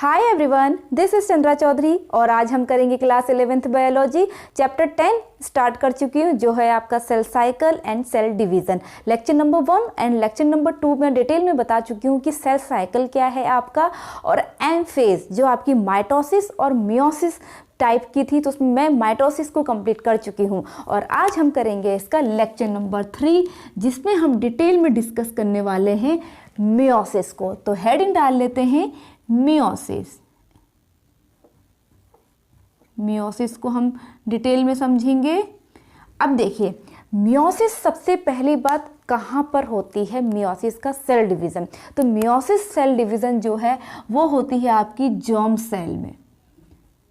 Hi everyone, this is Chandra Chaudhary और आज हम करेंगे class 11th biology chapter 10 start कर चुकी हूँ जो है आपका cell cycle and cell division. Lecture number 1 and lecture number 2 में डिटेल में बता चुकी हूँ कि सेल साइकिल क्या है आपका, और एम फेज जो आपकी माइटोसिस और मियोसिस टाइप की थी, तो उसमें मैं माइटोसिस को कंप्लीट कर चुकी हूँ। और आज हम करेंगे इसका लेक्चर नंबर 3 जिसमें हम डिटेल में डिस्कस करने वाले हैं मियोसिस को। तो हेडिंग डाल लेते हैं मियोसिस। मियोसिस को हम डिटेल में समझेंगे। अब देखिए, मियोसिस सबसे पहली बात कहाँ पर होती है, मियोसिस का सेल डिवीज़न। तो मियोसिस सेल डिवीज़न जो है वो होती है आपकी जर्म सेल में,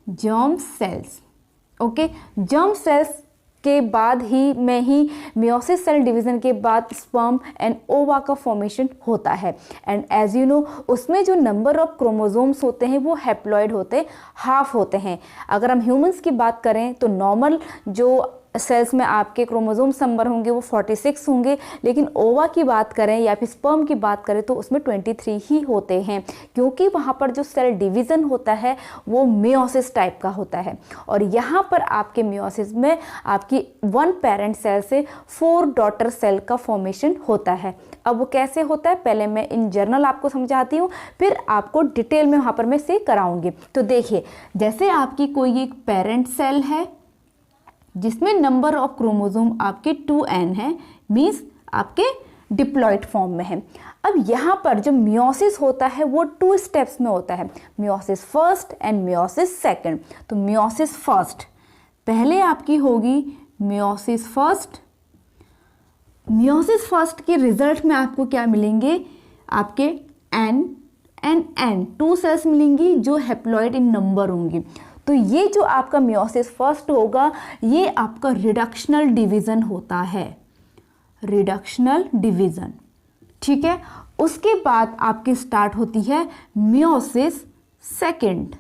germ cells. Okay, germ cells के बाद ही मियोसिस सेल डिवीज़न के बाद स्पर्म एंड ओवा का फॉर्मेशन होता है। एंड एज यू नो, उसमें जो नंबर ऑफ क्रोमोसोम्स होते हैं वो हैप्लॉइड होते, हाफ होते हैं। अगर हम ह्यूमंस की बात करें तो नॉर्मल जो सेल्स में आपके क्रोमोसोम्स नंबर होंगे वो 46 होंगे, लेकिन ओवा की बात करें या फिर स्पर्म की बात करें तो उसमें 23 ही होते हैं, क्योंकि वहाँ पर जो सेल डिवीज़न होता है वो मियोसिस टाइप का होता है। और यहाँ पर आपके मियोसिस में आपकी 1 पेरेंट सेल से 4 डॉटर सेल का फॉर्मेशन होता है। अब वो कैसे होता है पहले मैं इन जनरल आपको समझाती हूँ, फिर आपको डिटेल में वहाँ पर मैं से कराऊंगी। तो देखिए, जैसे आपकी कोई एक पेरेंट सेल है जिसमें नंबर ऑफ क्रोमोसोम आपके 2n है, मीन्स आपके डिप्लॉइड फॉर्म में है। अब यहाँ पर जो मियोसिस होता है वो 2 स्टेप्स में होता है, meiosis first and meiosis second. तो मियोसिस फर्स्ट पहले आपकी होगी मियोसिस फर्स्ट। मियोसिस फर्स्ट के रिजल्ट में आपको क्या मिलेंगे, आपके n एंड n 2 सेल्स मिलेंगी जो हैप्लॉइड इन नंबर होंगी। तो ये जो आपका मियोसिस फर्स्ट होगा ये आपका रिडक्शनल डिवीज़न होता है, रिडक्शनल डिवीज़न। ठीक है, उसके बाद आपकी स्टार्ट होती है मियोसिस सेकंड,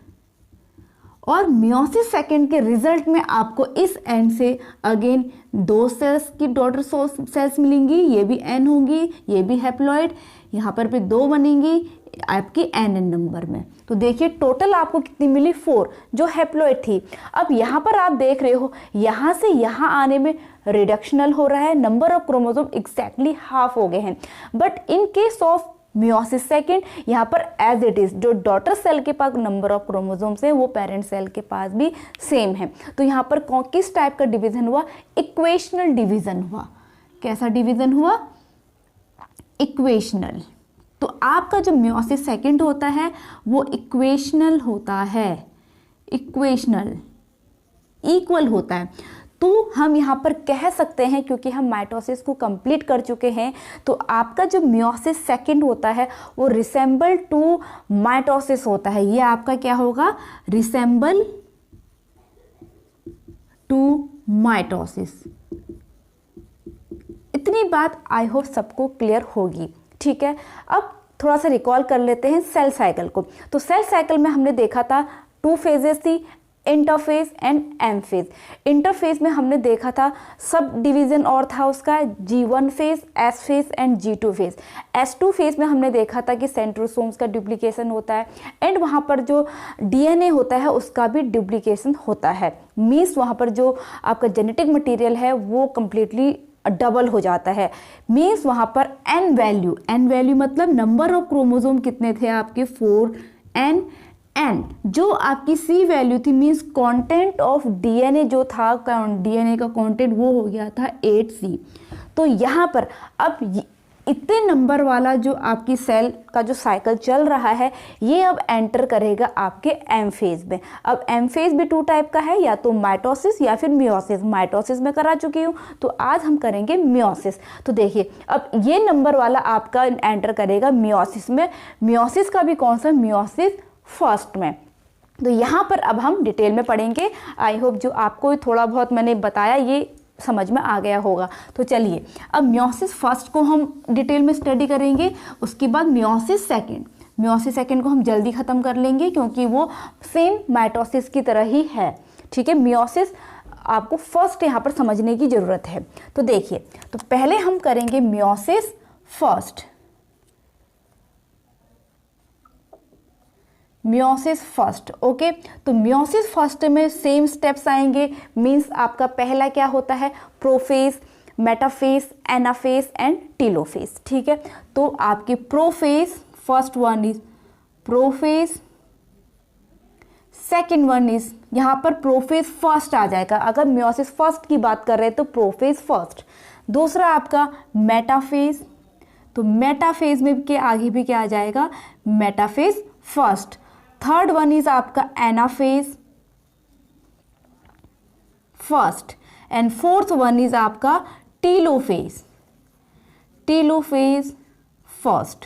और मियोसिस सेकंड के रिजल्ट में आपको इस एंड से अगेन 2 सेल्स की डॉटर सेल्स मिलेंगी, ये भी n होंगी, ये भी हैप्लॉइड, यहाँ पर भी 2 बनेंगी आपकी n नंबर में। तो देखिए टोटल आपको कितनी मिली, 4 जो हैप्लॉइड थी। अब यहाँ पर आप देख रहे हो यहाँ से यहाँ आने में रिडक्शनल हो रहा है, number of chromosome exactly half हो गए हैं। But in case of meiosis second यहाँ पर एज इट इज जो डॉटर सेल के पास नंबर ऑफ क्रोमोसोम्स हैं वो पेरेंट सेल के पास भी सेम है। तो यहाँ पर किस टाइप का डिवीजन हुआ, इक्वेशनल डिवीजन हुआ। कैसा डिवीजन हुआ, इक्वेशनल। तो आपका जो मियोसिस सेकंड होता है वो इक्वेशनल होता है, इक्वेशनल इक्वल होता है। तो हम यहाँ पर कह सकते हैं, क्योंकि हम माइटोसिस को कंप्लीट कर चुके हैं, तो आपका जो मियोसिस सेकंड होता है वो रिसेंबल टू माइटोसिस होता है। ये आपका क्या होगा, रिसेंबल टू माइटोसिस। इतनी बात आई होप सबको क्लियर होगी। ठीक है, अब थोड़ा सा रिकॉल कर लेते हैं सेल साइकिल को। तो सेल साइकिल में हमने देखा था 2 फेजेस थी, interphase and M phase. Interphase में हमने देखा था सब डिवीजन और था उसका G1 phase, S phase and G2 phase. S2 phase में हमने देखा था कि सेंट्रोसोम्स का डुप्लीकेशन होता है एंड वहाँ पर जो DNA होता है उसका भी डुप्लीकेशन होता है, मीन्स वहाँ पर जो आपका जेनेटिक मटेरियल है वो कंप्लीटली डबल हो जाता है। मीन्स वहाँ पर n वैल्यू मतलब नंबर ऑफ क्रोमोसोम कितने थे आपके 4n, एंड जो आपकी C वैल्यू थी मीन्स कंटेंट ऑफ DNA जो था, DNA का कंटेंट वो हो गया था 8C। तो यहाँ पर अब इतने नंबर वाला जो आपकी सेल का जो साइकिल चल रहा है ये अब एंटर करेगा आपके एम फेज में। अब एम फेज भी 2 टाइप का है, या तो माइटोसिस या फिर मियोसिस। माइटोसिस में करा चुकी हूँ, तो आज हम करेंगे मियोसिस। तो देखिए अब ये नंबर वाला आपका एंटर करेगा मियोसिस में। मियोसिस का भी कौन सा, मियोसिस फर्स्ट में। तो यहाँ पर अब हम डिटेल में पढ़ेंगे। आई होप जो आपको थोड़ा बहुत मैंने बताया ये समझ में आ गया होगा। तो चलिए अब मियोसिस फर्स्ट को हम डिटेल में स्टडी करेंगे, उसके बाद मियोसिस सेकंड। मियोसिस सेकंड को हम जल्दी ख़त्म कर लेंगे क्योंकि वो सेम माइटोसिस की तरह ही है। ठीक है, मियोसिस आपको फर्स्ट यहाँ पर समझने की ज़रूरत है। तो देखिए, तो पहले हम करेंगे meiosis first. Meiosis first. Okay, तो मियोसिस फर्स्ट में सेम स्टेप्स आएंगे, मींस आपका पहला क्या होता है, prophase, metaphase, anaphase and telophase. ठीक है, तो आपकी prophase, first one is prophase, second one is, यहाँ पर प्रोफेज फर्स्ट आ जाएगा, अगर मियोसिस फर्स्ट की बात कर रहे हैं तो प्रोफेज फर्स्ट। दूसरा आपका मेटाफेज, तो मेटाफेज में के आगे भी क्या आ जाएगा, metaphase first. Third one is आपका anaphase first and fourth one is आपका telophase, telophase first.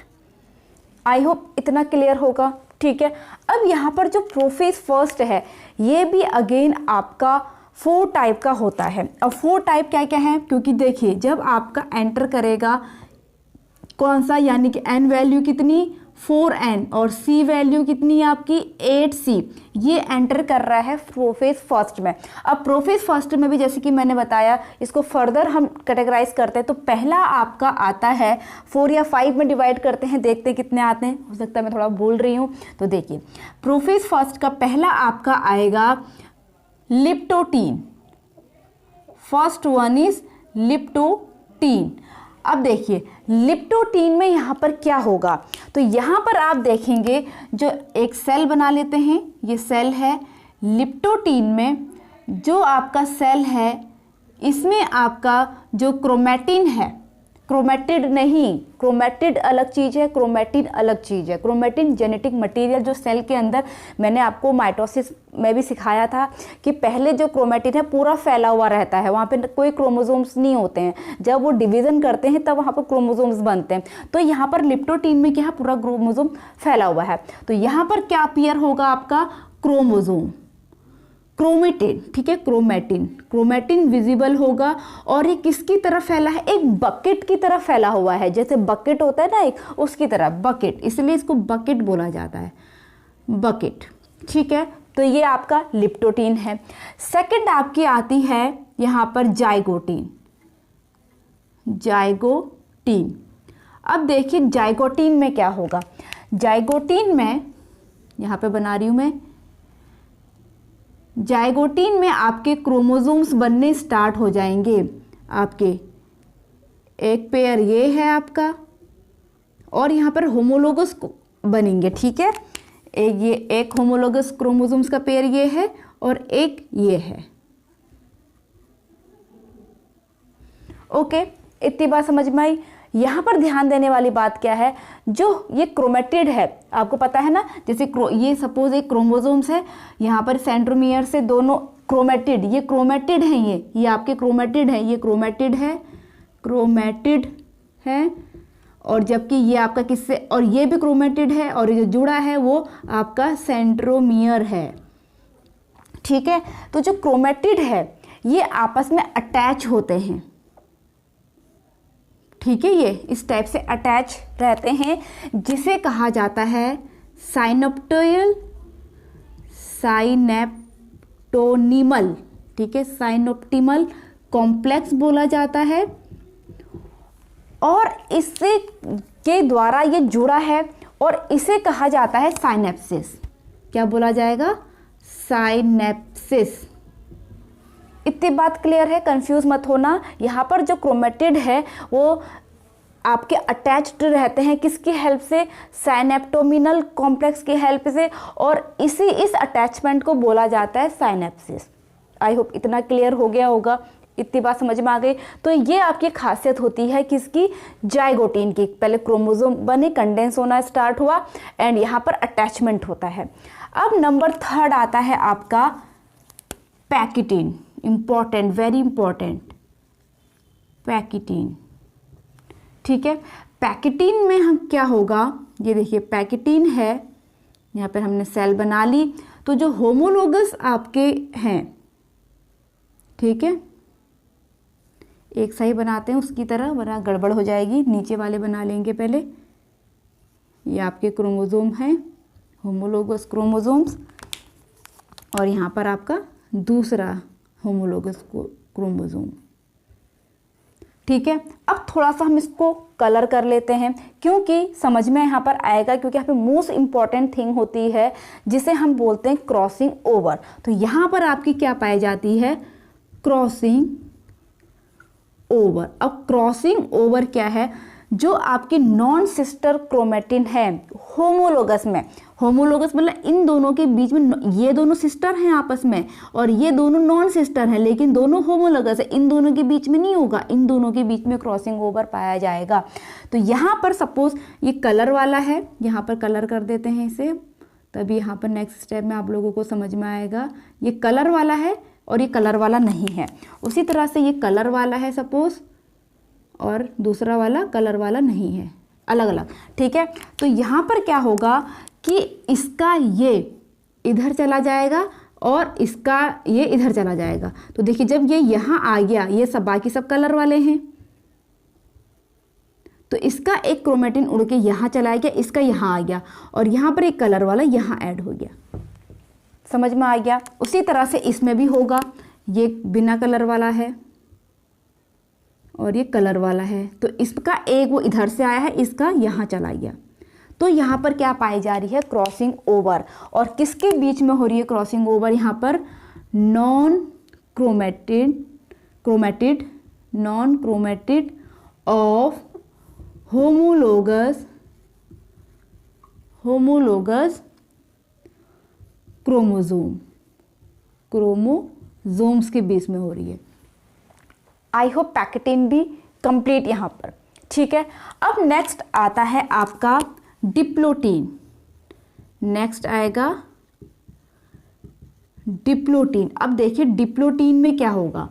I hope इतना क्लियर होगा। ठीक है, अब यहाँ पर जो प्रोफेज फर्स्ट है ये भी अगेन आपका 4 टाइप का होता है। अब 4 टाइप क्या क्या है, क्योंकि देखिए जब आपका एंटर करेगा कौन सा, यानी कि एन वैल्यू कितनी 4n और सी वैल्यू कितनी आपकी 8c, ये एंटर कर रहा है प्रोफेज फर्स्ट में। अब प्रोफेज फर्स्ट में भी जैसे कि मैंने बताया, इसको फर्दर हम कैटेगराइज करते हैं, तो पहला आपका आता है 4 या 5 में डिवाइड करते हैं, देखते हैं कितने आते हैं, हो सकता है मैं थोड़ा भूल रही हूँ। तो देखिए प्रोफेज फर्स्ट का पहला आपका आएगा leptotene, first one is leptotene. अब देखिए लिप्टोटीन में यहाँ पर क्या होगा, तो यहाँ पर आप देखेंगे जो एक सेल बना लेते हैं, ये सेल है लिप्टोटीन में, जो आपका सेल है इसमें आपका जो क्रोमैटिन है, क्रोमैटिड नहीं, क्रोमैटिड अलग चीज़ है, क्रोमैटिन अलग चीज़ है। क्रोमैटिन जेनेटिक मटेरियल जो सेल के अंदर, मैंने आपको माइटोसिस में भी सिखाया था कि पहले जो क्रोमैटिन है पूरा फैला हुआ रहता है, वहाँ पे कोई क्रोमोसोम्स नहीं होते हैं, जब वो डिवीज़न करते हैं तब वहाँ पर क्रोमोसोम्स बनते हैं। तो यहाँ पर लिप्टोटीन में क्या है, पूरा क्रोमोसोम फैला हुआ है, तो यहाँ पर क्या अपीयर होगा आपका क्रोमोसोम, क्रोमेटिन। ठीक है, क्रोमैटिन, क्रोमैटिन विजिबल होगा, और ये किसकी तरह फैला है, एक बकेट की तरह फैला हुआ है, जैसे बकेट होता है ना एक, उसकी तरह बकेट, इसलिए इसको बकेट बोला जाता है, बकेट। ठीक है, तो ये आपका लिप्टोटीन है। सेकंड आपकी आती है यहाँ पर जाइगोटीन, जाइगोटीन। अब देखिए जाइगोटीन में क्या होगा, जाइगोटीन में यहाँ पे बना रही हूँ मैं, जाइगोटीन में आपके क्रोमोसोम्स बनने स्टार्ट हो जाएंगे। आपके एक पेयर ये है आपका, और यहाँ पर होमोलोगस बनेंगे। ठीक है, एक होमोलोगस क्रोमोसोम्स का पेयर ये है और एक ये है। ओके, इतनी बात समझ में आई। यहाँ पर ध्यान देने वाली बात क्या है, जो ये क्रोमेटिड है, आपको पता है ना, जैसे ये सपोज एक क्रोमोसोम्स है, यहाँ पर सेंट्रोमियर से दोनों क्रोमेटिड, ये क्रोमेटिड है, ये आपके क्रोमेटिड है, ये क्रोमेटिड है, क्रोमेटिड है, और जबकि ये आपका किससे, और ये भी क्रोमेटिड है, और ये जो जुड़ा है वो आपका सेंट्रोमियर है। ठीक है, तो जो क्रोमेटिड है ये आपस में अटैच होते हैं। ठीक है, ये इस टाइप से अटैच रहते हैं, जिसे कहा जाता है साइनोप्टियल, साइनेप्टोनिमल। ठीक है, साइनोप्टिमल कॉम्प्लेक्स बोला जाता है, और इससे के द्वारा ये जुड़ा है, और इसे कहा जाता है साइनेप्सिस। क्या बोला जाएगा, साइनेप्सिस। इतनी बात क्लियर है, कंफ्यूज मत होना। यहाँ पर जो क्रोमेटिड है वो आपके अटैच्ड रहते हैं, किसकी हेल्प से, साइनेप्टोमिनल कॉम्प्लेक्स की हेल्प से, और इस अटैचमेंट को बोला जाता है साइनेप्सिस। आई होप इतना क्लियर हो गया होगा, इतनी बात समझ में आ गई। तो ये आपकी खासियत होती है किसकी, जाइगोटीन की। पहले क्रोमोसोम बने, कंडेंस होना स्टार्ट हुआ, एंड यहाँ पर अटैचमेंट होता है। अब नंबर 3 आता है आपका pachytene. Important, very important, pachytene. ठीक है, पैकिटीन में हम क्या होगा, ये देखिए पैकिटीन है, यहाँ पर हमने सेल बना ली, तो जो होमोलोगस आपके हैं, ठीक है, एक सही बनाते हैं उसकी तरह, वरना गड़बड़ हो जाएगी, नीचे वाले बना लेंगे पहले। ये आपके क्रोमोसोम हैं, होमोलोगस क्रोमोसोम्स, और यहाँ पर आपका दूसरा होमोलोगस क्रोमोसोम। ठीक है, अब थोड़ा सा हम इसको कलर कर लेते हैं, क्योंकि समझ में यहाँ पर आएगा, क्योंकि यहाँ पे मोस्ट इंपॉर्टेंट थिंग होती है जिसे हम बोलते हैं क्रॉसिंग ओवर। तो यहाँ पर आपकी क्या पाई जाती है, क्रॉसिंग ओवर। अब क्रॉसिंग ओवर क्या है, जो आपकी नॉन सिस्टर क्रोमेटिन है होमोलोगस में, होमोलोगस मतलब इन दोनों के बीच में, ये दोनों सिस्टर हैं आपस में और ये दोनों नॉन सिस्टर हैं, लेकिन दोनों होमोलोगस है, इन दोनों के बीच में नहीं होगा, इन दोनों के बीच में क्रॉसिंग ओवर पाया जाएगा। तो यहाँ पर सपोज ये कलर वाला है, यहाँ पर कलर कर देते हैं इसे, तभी यहाँ पर नेक्स्ट स्टेप में आप लोगों को समझ में आएगा। ये कलर वाला है और ये कलर वाला नहीं है। उसी तरह से ये कलर वाला है सपोज, और दूसरा वाला कलर वाला नहीं है, अलग अलग, ठीक है। तो यहाँ पर क्या होगा कि इसका ये इधर चला जाएगा और इसका ये इधर चला जाएगा। तो देखिए जब ये यहाँ आ गया, ये सब बाकी सब कलर वाले हैं, तो इसका एक क्रोमेटिन उड़ के यहाँ चला गया, इसका यहाँ आ गया, और यहाँ पर एक कलर वाला यहाँ ऐड हो गया। समझ में आ गया। उसी तरह से इसमें भी होगा, ये बिना कलर वाला है और ये कलर वाला है, तो इसका एक वो इधर से आया है, इसका यहाँ चला गया। तो यहाँ पर क्या पाई जा रही है, क्रॉसिंग ओवर। और किसके बीच में हो रही है क्रॉसिंग ओवर, यहाँ पर non chromatid of homologous chromosomes के बीच में हो रही है। आई होप पैकेटिंग भी कंप्लीट यहाँ पर, ठीक है। अब नेक्स्ट आता है आपका डिप्लोटीन। नेक्स्ट आएगा डिप्लोटीन। अब देखिए डिप्लोटीन में क्या होगा,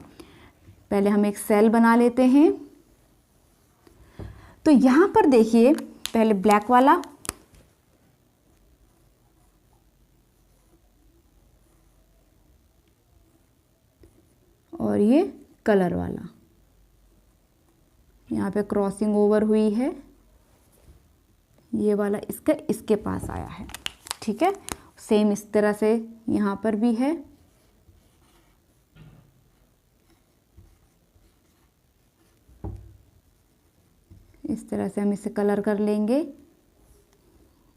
पहले हम एक सेल बना लेते हैं। तो यहाँ पर देखिए पहले ब्लैक वाला, और ये कलर वाला, यहाँ पे क्रॉसिंग ओवर हुई है, ये वाला इसका इसके पास आया है, ठीक है। सेम इस तरह से यहाँ पर भी है, इस तरह से हम इसे कलर कर लेंगे,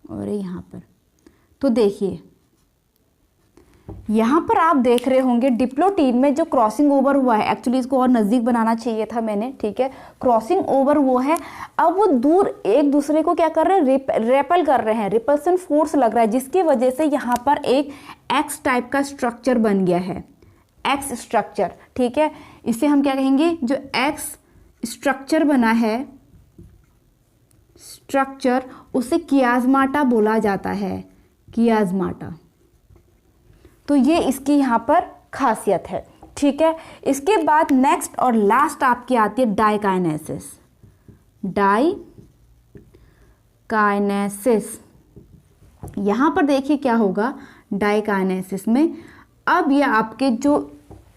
और यहाँ पर तो देखिए यहाँ पर आप देख रहे होंगे डिप्लोटीन में जो क्रॉसिंग ओवर हुआ है, एक्चुअली इसको और नज़दीक बनाना चाहिए था मैंने, ठीक है। क्रॉसिंग ओवर वो है, अब वो दूर एक दूसरे को क्या कर रहे हैं, रेपल कर रहे हैं, रिपल्सन फोर्स लग रहा है, जिसकी वजह से यहाँ पर एक एक्स टाइप का स्ट्रक्चर बन गया है, एक्स स्ट्रक्चर, ठीक है। इसे हम क्या कहेंगे, जो एक्स स्ट्रक्चर बना है, स्ट्रक्चर, उसे कियाज्माटा बोला जाता है, कियाज्माटा। तो ये इसकी यहाँ पर खासियत है, ठीक है। इसके बाद नेक्स्ट और लास्ट आपकी आती है डाइकाइनेसिस। डाइकाइनेसिस, यहाँ पर देखिए क्या होगा डाइकाइनेसिस में, अब ये आपके जो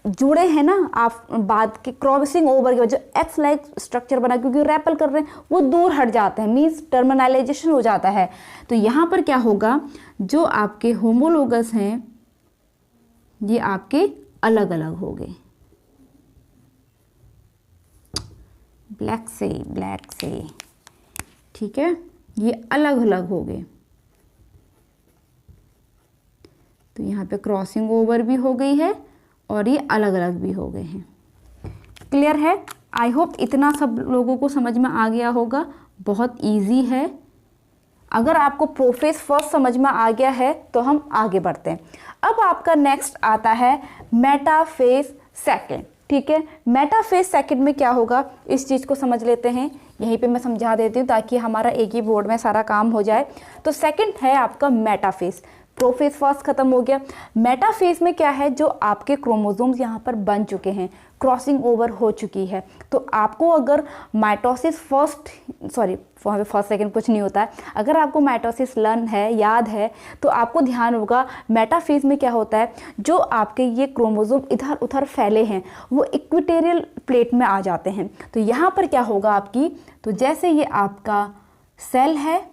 जुड़े हैं ना, आप बाद के क्रॉसिंग ओवर की वजह एक्स लाइक स्ट्रक्चर बना, क्योंकि रैपल कर रहे हैं, वो दूर हट जाते हैं, मीन्स टर्मिनलाइजेशन हो जाता है। तो यहाँ पर क्या होगा, जो आपके होमोलोगस हैं ये आपके अलग अलग हो गए, ब्लैक से, ठीक है, ये अलग अलग हो गए। तो यहाँ पे क्रॉसिंग ओवर भी हो गई है और ये अलग अलग भी हो गए हैं। क्लियर है? आई होप इतना सब लोगों को समझ में आ गया होगा, बहुत इजी है। अगर आपको प्रोफेज फर्स्ट समझ में आ गया है तो हम आगे बढ़ते हैं। अब आपका नेक्स्ट आता है मेटाफेज सेकंड, ठीक है। मेटाफेज सेकंड में क्या होगा, इस चीज़ को समझ लेते हैं, यहीं पे मैं समझा देती हूँ ताकि हमारा एक ही बोर्ड में सारा काम हो जाए। तो सेकंड है आपका मेटाफेज, प्रोफेज फर्स्ट खत्म हो गया। मेटाफेज में क्या है, जो आपके क्रोमोसोम्स यहाँ पर बन चुके हैं, क्रॉसिंग ओवर हो चुकी है, तो आपको अगर माइटोसिस फर्स्ट सेकंड कुछ नहीं होता है, अगर आपको माइटोसिस लर्न है, याद है, तो आपको ध्यान होगा मेटाफेज में क्या होता है, जो आपके ये क्रोमोसोम इधर उधर फैले हैं वो इक्विटोरियल प्लेट में आ जाते हैं। तो यहाँ पर क्या होगा आपकी, तो जैसे ये आपका सेल है,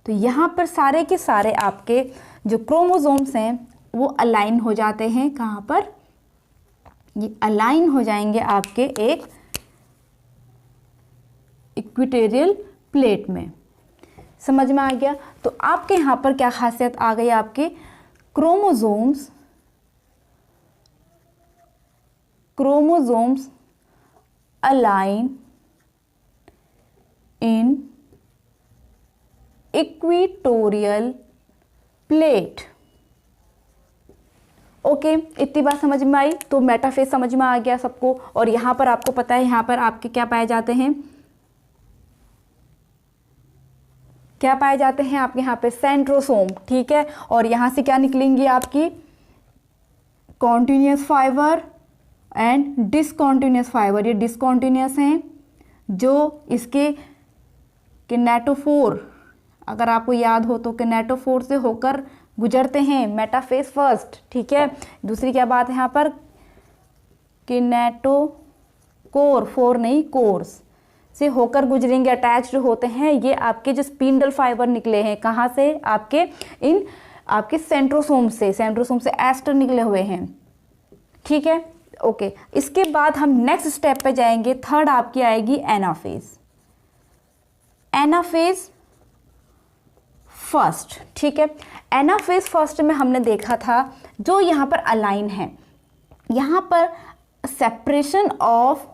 तो यहाँ पर सारे के सारे आपके जो क्रोमोसोम्स हैं वो अलाइन हो जाते हैं, कहाँ पर, ये अलाइन हो जाएंगे आपके एक इक्वेटोरियल प्लेट में। समझ में आ गया? तो आपके यहाँ पर क्या खासियत आ गई, आपके क्रोमोसोम्स अलाइन इन इक्वेटोरियल प्लेट। ओके, इतनी बात समझ में आई? तो मेटाफेज समझ में आ गया सबको। और यहाँ पर आपको पता है यहाँ पर आपके क्या पाए जाते हैं, क्या पाए जाते हैं आपके यहाँ पे सेंट्रोसोम, ठीक है। और यहाँ से क्या निकलेंगी आपकी continuous fibre and discontinuous fibre. ये डिसकॉन्टिन्यूस हैं जो इसके किनेटोफोर, अगर आपको याद हो तो किनेटोफोर से होकर गुजरते हैं, मेटाफेज फर्स्ट, ठीक है। दूसरी क्या बात है यहाँ पर, किनेटोकोर, फोर नहीं कोर्स से होकर गुजरेंगे, अटैच्ड होते हैं। ये आपके जो स्पिंडल फाइबर निकले हैं कहाँ से, आपके इन आपके सेंट्रोसोम से एस्टर निकले हुए हैं, ठीक है। ओके, इसके बाद हम नेक्स्ट स्टेप पे जाएंगे। थर्ड आपकी आएगी एनाफेज। एनाफेज फर्स्ट, ठीक है। एनाफेज फर्स्ट में हमने देखा था जो यहाँ पर अलाइन है, यहाँ पर सेपरेशन ऑफ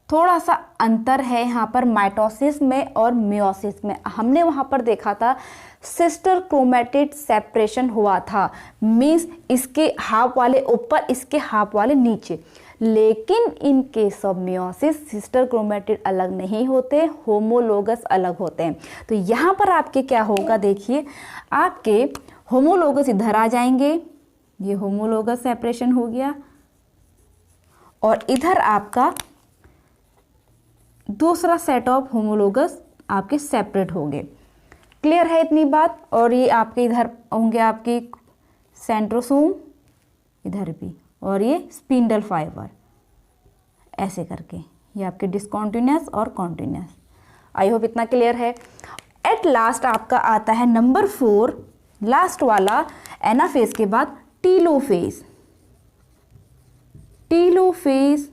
थोड़ा सा अंतर है यहाँ पर माइटोसिस में और मियोसिस में। हमने वहाँ पर देखा था सिस्टर क्रोमेटिड सेपरेशन हुआ था, मीन्स इसके हाफ वाले ऊपर, इसके हाफ वाले नीचे। लेकिन in case of meiosis sister chromatid अलग नहीं होते, होमोलोगस अलग होते हैं। तो यहाँ पर आपके क्या होगा, देखिए आपके होमोलोगस इधर आ जाएंगे, ये होमोलोगस सेपरेशन हो गया, और इधर आपका दूसरा सेट ऑफ होमोलोगस आपके सेपरेट होंगे। क्लियर है इतनी बात? और ये आपके इधर होंगे आपके सेंट्रोसोम, इधर भी, और ये स्पिंडल फाइबर, ऐसे करके ये आपके डिसकॉन्टिन्यूस और कॉन्टिन्यूस। आई होप इतना क्लियर है। एट लास्ट आपका आता है नंबर 4, लास्ट वाला एनाफेज के बाद टीलोफेज। टीलोफेज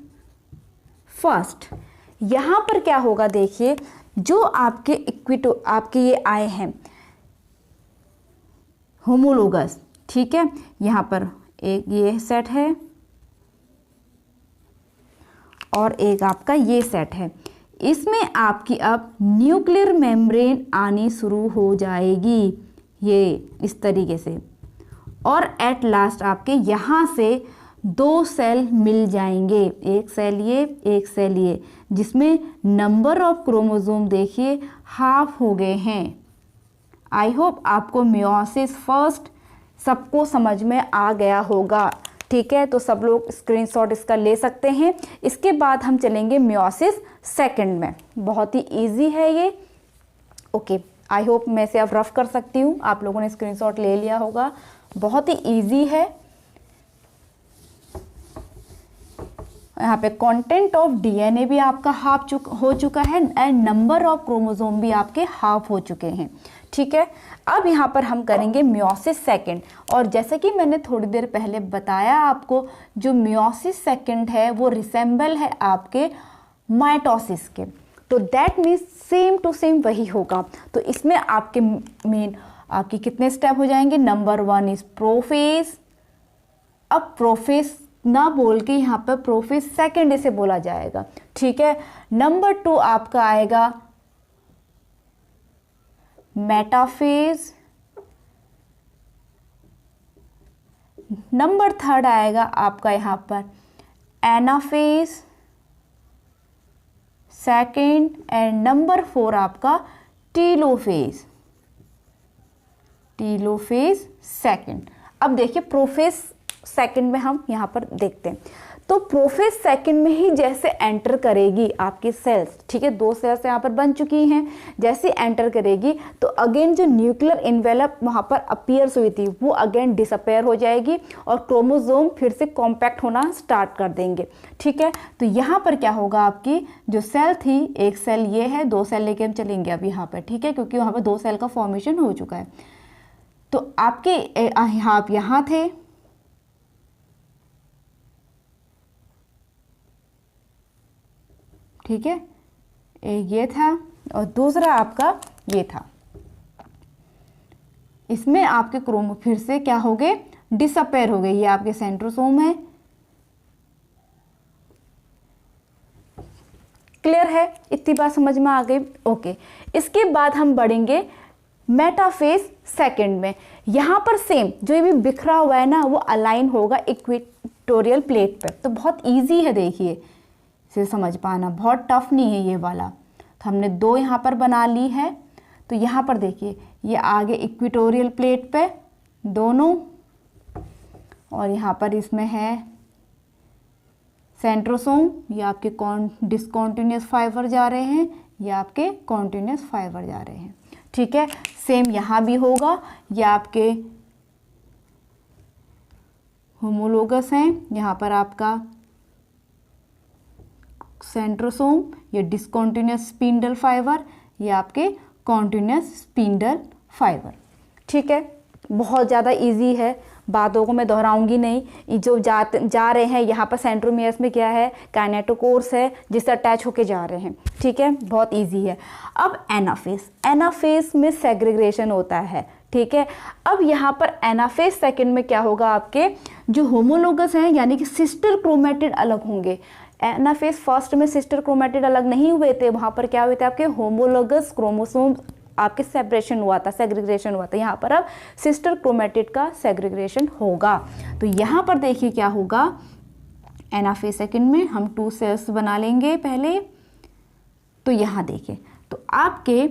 फर्स्ट, यहाँ पर क्या होगा, देखिए जो आपके आपके ये आए हैं होमोलोगस, ठीक है। यहाँ पर एक ये सेट है और एक आपका ये सेट है। इसमें आपकी अब न्यूक्लियर मेम्ब्रेन आनी शुरू हो जाएगी, ये इस तरीके से, और एट लास्ट आपके यहाँ से 2 सेल मिल जाएंगे, एक सेल ये, एक सेल ये, जिसमें नंबर ऑफ क्रोमोसोम देखिए हाफ हो गए हैं। आई होप आपको मियोसिस फर्स्ट सबको समझ में आ गया होगा, ठीक है। तो सब लोग स्क्रीनशॉट इसका ले सकते हैं। इसके बाद हम चलेंगे मियोसिस सेकंड में, बहुत ही इजी है ये। ओके, आई होप मैं इसे अब रफ कर सकती हूँ, आप लोगों ने स्क्रीनशॉट ले लिया होगा, बहुत ही इजी है। यहाँ पे कंटेंट ऑफ डीएनए भी आपका हाफ हो चुका है एंड नंबर ऑफ क्रोमोसोम भी आपके हाफ हो चुके हैं, ठीक है। अब यहाँ पर हम करेंगे मियोसिस सेकंड, और जैसे कि मैंने थोड़ी देर पहले बताया आपको, जो मियोसिस सेकंड है वो रिसेंबल है आपके माइटोसिस के, तो that means same to same वही होगा। तो इसमें आपके मेन आपके कितने स्टेप हो जाएंगे, नंबर 1 इज प्रोफेज। अब प्रोफेज ना बोल के यहाँ पर प्रोफेज सेकंड इसे बोला जाएगा, ठीक है। नंबर 2 आपका आएगा मेटाफेज। नंबर 3 आएगा आपका यहाँ पर एनाफेज सेकंड, एंड नंबर 4 आपका टीलोफेज सेकंड। अब देखिए प्रोफेज सेकंड में हम यहाँ पर देखते हैं, तो प्रोफेज सेकंड में ही जैसे एंटर करेगी आपकी सेल्स, ठीक है, 2 सेल्स यहाँ पर बन चुकी हैं, जैसे एंटर करेगी तो अगेन जो न्यूक्लियर इन्वेलप वहाँ पर अपीयर्स हुई थी वो अगेन डिसअपेयर हो जाएगी और क्रोमोसोम फिर से कॉम्पैक्ट होना स्टार्ट कर देंगे, ठीक है। तो यहाँ पर क्या होगा, आपकी जो सेल थी, एक सेल ये है, 2 सेल लेके हम चलेंगे अब यहाँ पर, ठीक है, क्योंकि वहाँ पर 2 सेल का फॉर्मेशन हो चुका है। तो आपके आप यहाँ थे, ठीक है, एक ये था और दूसरा आपका ये था। इसमें आपके क्रोमो फिर से क्या हो गए, डिसअपेयर हो गए। ये आपके सेंट्रोसोम है। क्लियर है, इतनी बात समझ में आ गई। ओके, इसके बाद हम बढ़ेंगे मेटाफेज सेकंड में। यहाँ पर सेम जो ये भी बिखरा हुआ है ना, वो अलाइन होगा इक्वेटोरियल प्लेट पे। तो बहुत इजी है, देखिए इसे समझ पाना, बहुत टफ नहीं है ये वाला। तो हमने दो यहाँ पर बना ली है। तो यहाँ पर देखिए ये आगे इक्वेटोरियल प्लेट पे दोनों, और यहाँ पर इसमें है सेंट्रोसोम। ये आपके डिसकॉन्टिन्यूस फाइबर जा रहे हैं, ये आपके कॉन्टिन्यूस फाइबर जा रहे हैं। ठीक है, सेम यहाँ भी होगा। ये आपके होमोलोगस हैं, यहाँ पर आपका सेंट्रोसोम, ये डिसकॉन्टिन्यूस स्पिंडल फाइबर, ये आपके कॉन्टिन्यूस स्पिंडल फाइबर। ठीक है, बहुत ज़्यादा इजी है, बातों को मैं दोहराऊंगी नहीं। जो जा रहे हैं यहाँ पर सेंट्रोमियर्स में क्या है, काइनेटोकोर्स है जिससे अटैच होके जा रहे हैं। ठीक है, बहुत इजी है। अब एनाफेज, एनाफेज में सेग्रीगेशन होता है। ठीक है, अब यहाँ पर एनाफेज सेकंड में क्या होगा, आपके जो होमोलोगस हैं यानी कि सिस्टर क्रोमेटिड अलग होंगे। एनाफेज फर्स्ट में सिस्टर क्रोमेटिड अलग नहीं हुए थे, वहाँ पर क्या हुए थे, आपके होमोलोगस क्रोमोसोम आपके सेपरेशन हुआ था, सेग्रीगेशन हुआ था। यहाँ पर अब सिस्टर क्रोमेटिड का सेग्रीगेशन होगा। तो यहाँ पर देखिए क्या होगा, एनाफेज सेकंड में हम 2 सेल्स बना लेंगे पहले। तो यहाँ देखिए, तो आपके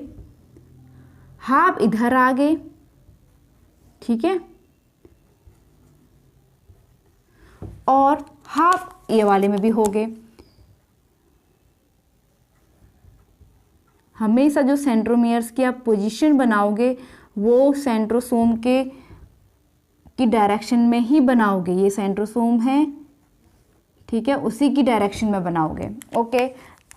हाफ इधर आ गए। ठीक है, और हाफ ये वाले में भी हो गए। हमेशा जो सेंट्रोमियर्स की आप पोजीशन बनाओगे वो सेंट्रोसोम की डायरेक्शन में ही बनाओगे। ये सेंट्रोसोम है, ठीक है, उसी की डायरेक्शन में बनाओगे। ओके,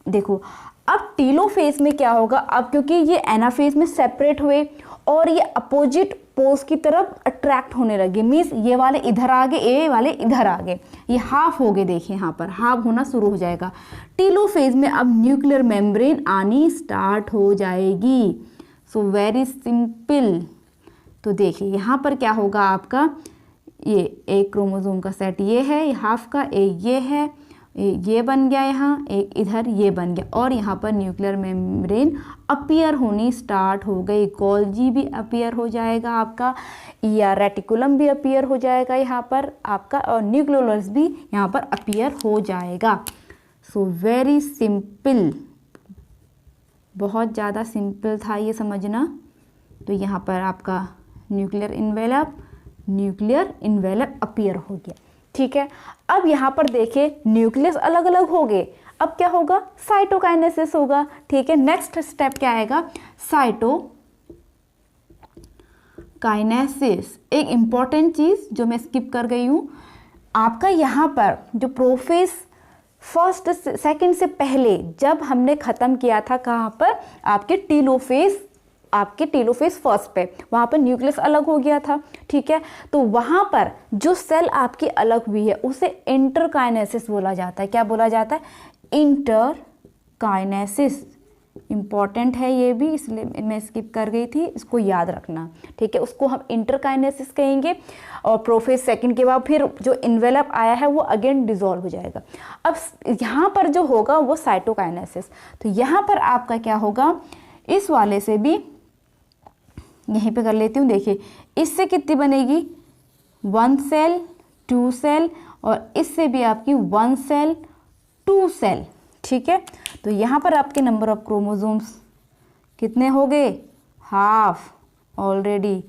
देखो अब टीलोफेज में क्या होगा, अब क्योंकि ये एनाफेज में सेपरेट हुए और ये अपोजिट पोज की तरफ अट्रैक्ट होने लगे, मीन्स ये वाले इधर आ गए, ये वाले इधर आ गए, ये हाफ हो गए। देखिए यहाँ पर हाफ होना शुरू हो जाएगा। टीलोफेज में अब न्यूक्लियर मेम्ब्रेन आनी स्टार्ट हो जाएगी। So very simple. तो देखिए यहाँ पर क्या होगा, आपका ये एक क्रोमोसोम का सेट ये है, हाफ का, एक ये है, ये बन गया, यहाँ एक इधर ये बन गया, और यहाँ पर न्यूक्लियर मेम्ब्रेन अपीयर होनी स्टार्ट हो गई। गोल्जी भी अपीयर हो जाएगा आपका, या रेटिकुलम भी अपीयर हो जाएगा यहाँ पर आपका, और न्यूक्लियोलस भी यहाँ पर अपीयर हो जाएगा। सो वेरी सिंपल, बहुत ज़्यादा सिंपल था ये समझना। तो यहाँ पर आपका न्यूक्लियर इन्वेलप अपीयर हो गया। ठीक है, अब यहाँ पर देखिए न्यूक्लियस अलग अलग हो गए। अब क्या होगा, साइटोकाइनेसिस होगा। ठीक है, नेक्स्ट स्टेप क्या आएगा, साइटोकाइनेसिस। एक इंपॉर्टेंट चीज जो मैं स्किप कर गई हूँ, आपका यहाँ पर जो प्रोफेज फर्स्ट सेकंड से पहले जब हमने खत्म किया था, कहाँ पर, आपके टीलोफेज फर्स्ट पे, वहाँ पर न्यूक्लियस अलग हो गया था। ठीक है, तो वहाँ पर जो सेल आपकी अलग हुई है उसे इंटरकाइनेसिस बोला जाता है। क्या बोला जाता है, इंटरकाइनेसिस। इंपॉर्टेंट है ये भी, इसलिए मैं स्किप कर गई थी, इसको याद रखना। ठीक है, उसको हम इंटरकाइनेसिस कहेंगे। और प्रोफेज सेकंड के बाद फिर जो इन्वेलप आया है वो अगेन डिसॉल्व हो जाएगा। अब यहाँ पर जो होगा वो साइटोकाइनेसिस। तो यहाँ पर आपका क्या होगा, इस वाले से भी यहीं पे कर लेती हूँ। देखिए इससे कितनी बनेगी, 1 सेल 2 सेल, और इससे भी आपकी 1 सेल 2 सेल। ठीक है, तो यहाँ पर आपके नंबर ऑफ क्रोमोसोम्स कितने हो गए, हाफ ऑलरेडी।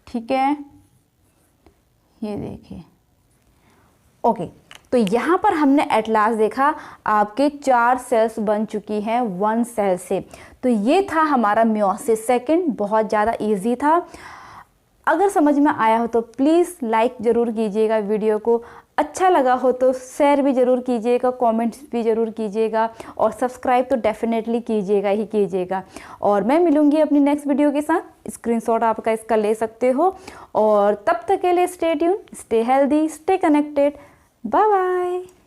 ठीक है, ये देखिए। ओके, तो यहाँ पर हमने एट लास्ट देखा आपके 4 सेल्स बन चुकी हैं 1 सेल से। तो ये था हमारा मियोसिस सेकंड, बहुत ज़्यादा इजी था। अगर समझ में आया हो तो प्लीज़ लाइक ज़रूर कीजिएगा वीडियो को, अच्छा लगा हो तो शेयर भी ज़रूर कीजिएगा, कमेंट्स भी ज़रूर कीजिएगा, और सब्सक्राइब तो डेफिनेटली कीजिएगा ही कीजिएगा। और मैं मिलूँगी अपनी नेक्स्ट वीडियो के साथ, स्क्रीनशॉट आपका इसका ले सकते हो। और तब तक के लिए stay tune, stay healthy, stay connected, bye bye.